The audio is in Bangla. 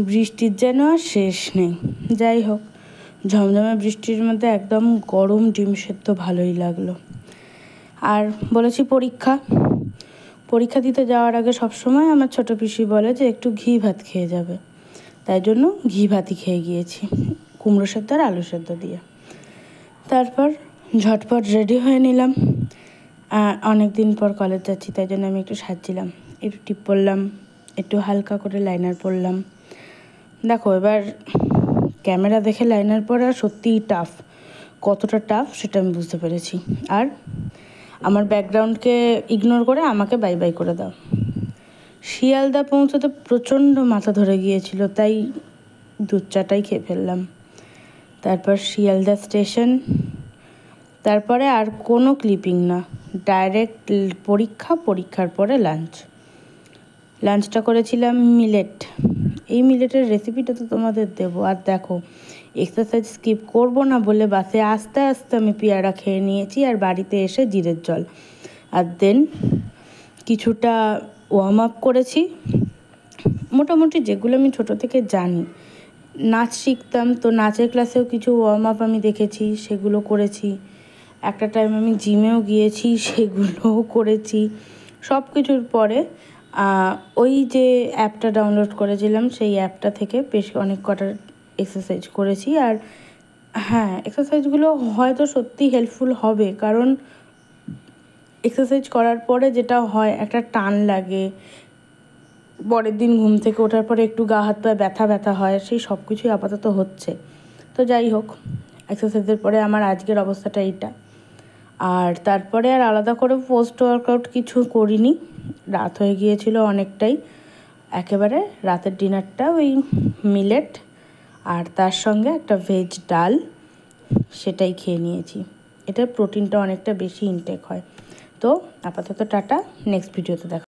বৃষ্টির যেন আর শেষ নেই। যাই হোক, ঝমঝমে বৃষ্টির মধ্যে একদম গরম ডিম সেদ্ধ ভালোই লাগলো। আর বলেছি পরীক্ষা দিতে যাওয়ার আগে সবসময় আমার ছোটো পিসি বলে যে একটু ঘি ভাত খেয়ে যাবে, তাই জন্য ঘি ভাতই খেয়ে গিয়েছি, কুমড়ো সেদ্ধ আর আলু সেদ্ধ দিয়ে। তারপর ঝটপট রেডি হয়ে নিলাম। অনেক দিন পর কলেজ যাচ্ছি, তাই জন্য আমি একটু সাজছিলাম, একটু টিপ পরলাম, একটু হালকা করে লাইনার পরলাম। দেখো, এবার ক্যামেরা দেখে লাইনার পরা সত্যিই টাফ, কতটা টাফ সেটা আমি বুঝতে পেরেছি। আর আমার ব্যাকগ্রাউন্ডকে ইগনোর করে আমাকে বাই বাই করে দাও। শিয়ালদা পৌঁছতে প্রচণ্ড মাথা ধরে গিয়েছিল, তাই দুধ চাটাই খেয়ে ফেললাম। তারপর শিয়ালদা স্টেশন, তারপরে আর কোনো ক্লিপিং না, ডাইরেক্ট পরীক্ষার পরে লাঞ্চটা করেছিলাম মিলেট। এই মিলেটের রেসিপিটা তো তোমাদের দেবো। আর দেখো, এক্সারসাইজ স্কিপ করব না বলে বাসে আস্তে আস্তে আমি পেয়ারা খেয়ে নিয়েছি, আর বাড়িতে এসে জিরের জল, আর দেন কিছুটা ওয়ার্ম আপ করেছি। মোটামুটি যেগুলো আমি ছোটো থেকে জানি, নাচ শিখতাম তো নাচের ক্লাসেও কিছু ওয়ার্ম আপ আমি দেখেছি, সেগুলো করেছি। একটা টাইম আমি জিমেও গিয়েছি, সেগুলোও করেছি। সব কিছুর পরে ওই যে অ্যাপটা ডাউনলোড করেছিলাম, সেই অ্যাপটা থেকে বেশ অনেক কটা এক্সারসাইজ করেছি। আর হ্যাঁ, এক্সারসাইজগুলো হয়তো সত্যি হেল্পফুল হবে, কারণ এক্সারসাইজ করার পরে যেটা হয়, একটা টান লাগে, পরের দিন ঘুম থেকে ওঠার পরে একটু গা হাত পায়ে ব্যথা হয়, সেই সব কিছুই আপাতত হচ্ছে। তো যাই হোক, এক্সারসাইজের পরে আমার আজকের অবস্থাটা এইটা। আর তারপরে আর আলাদা করে পোস্ট ওয়ার্কআউট কিছু করিনি, রাত হয়ে গিয়েছিল অনেকটাই। একেবারে রাতের ডিনারটা ওই মিলেট আর তার সঙ্গে একটা ভেজ ডাল, সেটাই খেয়ে নিয়েছি। এটার প্রোটিনটা অনেকটা বেশি ইনটেক হয়। তো আপাতত টাটা, নেক্সট ভিডিওতে দেখা।